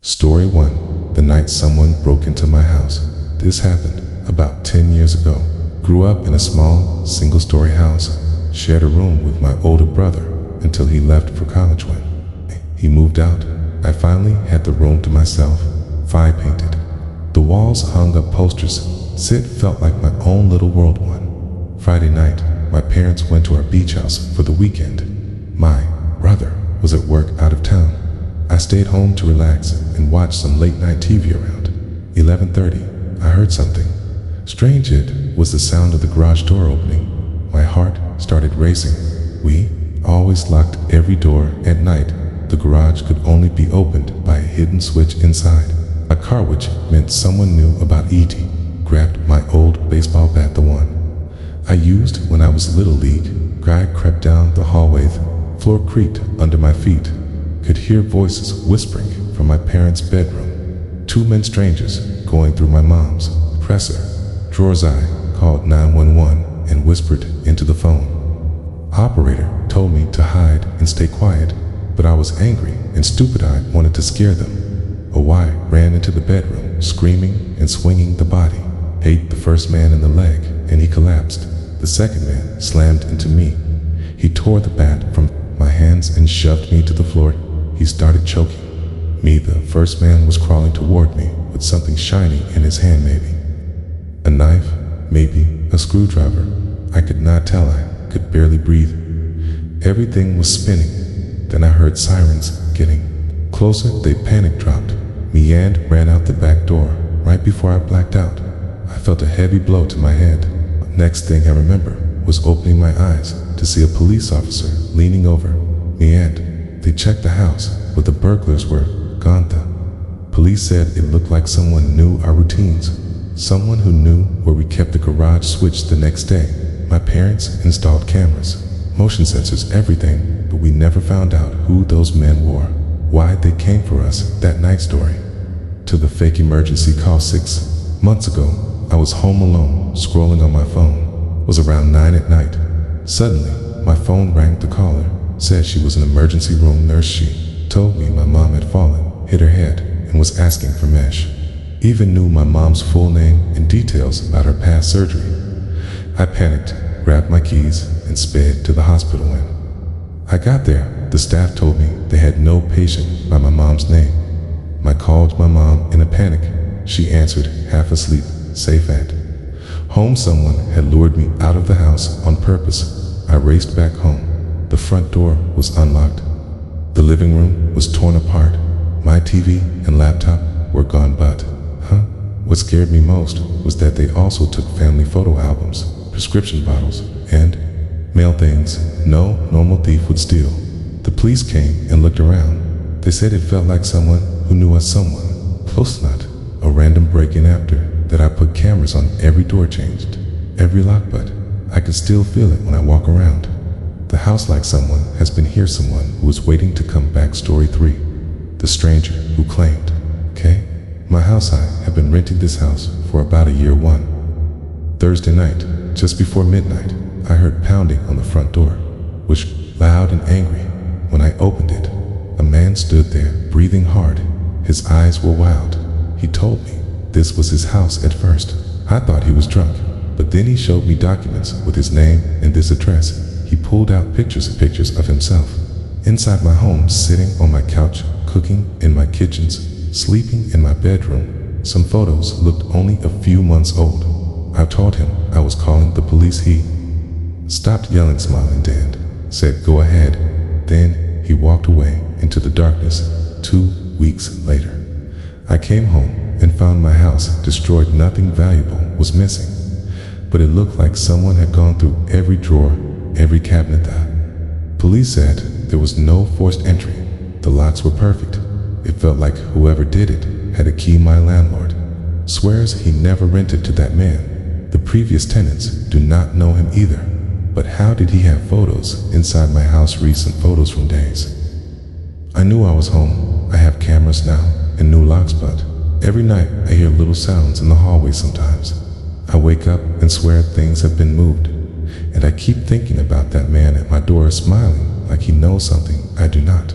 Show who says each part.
Speaker 1: Story 1. The night someone broke into my house. This happened about 10 years ago. Grew up in a small, single-story house. Shared a room with my older brother until he left for college. When he moved out, I finally had the room to myself, fire painted. The walls hung up posters. It felt like my own little world. One Friday night, my parents went to our beach house for the weekend. My brother was at work out of town. I stayed home to relax and watch some late-night TV around 11:30. I heard something strange. It was the sound of the garage door opening. My heart started racing. We always locked every door at night. The garage could only be opened by a hidden switch inside. A car, which meant someone knew about ET, grabbed my old baseball bat, the one I used when I was Little League. I crept down the hallway. The floor creaked under my feet. Could hear voices whispering from my parents' bedroom. Two men, strangers, going through my mom's dresser drawers. I called 911 and whispered into the phone. Operator told me to hide and stay quiet, but I was angry and stupid. I wanted to scare them. A Y ran into the bedroom, screaming and swinging the body. Hit the first man in the leg and he collapsed. The second man slammed into me. He tore the bat from my hands and shoved me to the floor. He started choking me. The first man was crawling toward me with something shiny in his hand, maybe a knife, maybe a screwdriver. I could not tell. I could barely breathe. Everything was spinning. Then I heard sirens getting closer. They panic dropped me and ran out the back door. Right before I blacked out, I felt a heavy blow to my head. Next thing I remember was opening my eyes to see a police officer leaning over me, and they checked the house, but the burglars were gone. The police said it looked like someone knew our routines, someone who knew where we kept the garage switch. The next day, my parents installed cameras, motion sensors, everything, but we never found out who those men were, why they came for us that night. Story to the fake emergency call. 6 months ago, I was home alone, scrolling on my phone. It was around 9 at night. Suddenly, my phone rang. The caller said she was an emergency room nurse. She told me my mom had fallen, hit her head, and was asking for mesh. Even knew my mom's full name and details about her past surgery. I panicked, grabbed my keys, and sped to the hospital. When I got there, the staff told me they had no patient by my mom's name. I called my mom in a panic. She answered, half asleep, safe at home. Someone had lured me out of the house on purpose. I raced back home. The front door was unlocked. The living room was torn apart. My TV and laptop were gone, but what scared me most was that they also took family photo albums, prescription bottles, and mail things no normal thief would steal. The police came and looked around. They said it felt like someone who knew us, someone close, not a random break-in. After that, I put cameras on every door, changed every lock, but I can still feel it when I walk around the house, like someone has been here, someone who is waiting to come back. Story 3. The stranger who claimed. My house. I have been renting this house for about a year. One Thursday night, just before midnight, I heard pounding on the front door, which loud and angry. When I opened it, a man stood there, breathing hard. His eyes were wild. He told me this was his house. At first, I thought he was drunk, but then he showed me documents with his name and this address. He pulled out pictures of himself inside my home, sitting on my couch, cooking in my kitchens, sleeping in my bedroom. Some photos looked only a few months old. I told him I was calling the police. He stopped yelling, smiling, and said, "Go ahead." Then he walked away into the darkness. 2 weeks later, I came home and found my house destroyed. Nothing valuable was missing, but it looked like someone had gone through every drawer, every cabinet. The police said there was no forced entry. The locks were perfect. It felt like whoever did it had a key. My landlord swears he never rented to that man. The previous tenants do not know him either. But how did he have photos inside my house? Recent photos from days I knew I was home. I have cameras now and new locks, but every night I hear little sounds in the hallway. Sometimes I wake up and swear things have been moved. And I keep thinking about that man at my door, smiling like he knows something I do not.